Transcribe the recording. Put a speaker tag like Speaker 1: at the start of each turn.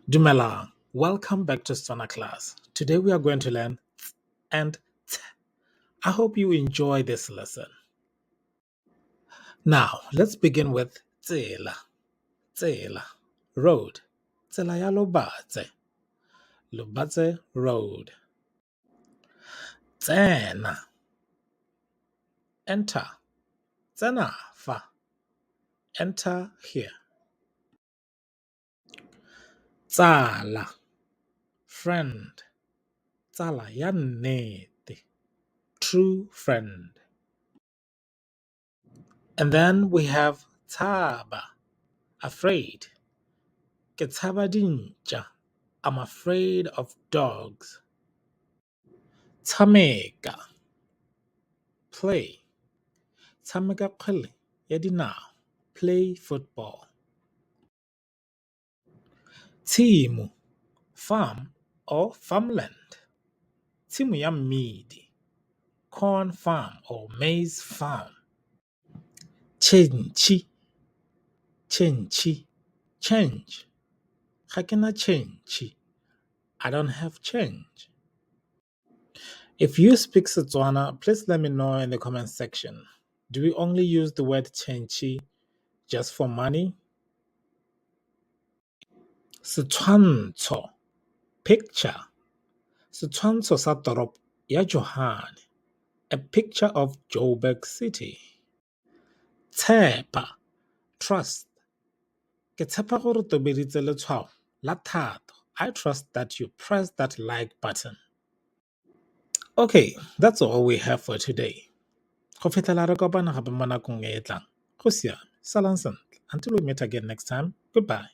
Speaker 1: Dumelang, welcome back to Setswana class. Today we are going to learn Ts and Tsh. I hope you enjoy this lesson. Now, let's begin with tsela. Tsela, road. Tsela ya lobatse. Lobatse road. Tsena, enter. Tsena fa. Enter here. Tsala, friend. Tsala ya nnete. True friend. And then we have taba, afraid. Ke tshaba dintja. I'm afraid of dogs. Tshameka, play. Tshameka kgwele ya dinao, play football. Tshimo, farm or farmland. Tshimo ya mmidi, corn farm or maize farm. Tšhentšhi, tšhentšhi, change. Ga ke na tšhentšhi. I don't have change. If you speak Setswana, please let me know in the comment section. Do we only use the word tšhentšhi just for money? Setshwantsho, picture. Setshwantsho sa toropo ya Johann. A picture of Joburg City. Tshepa, trust. Ke tshepa gore tobeditse letshwao la thato. I trust that you press that like button. Okay, that's all we have for today. Go fitlhela re kopana gape mo nakong e e tlang. Go siame, salang sentle. Until we meet again next time, goodbye.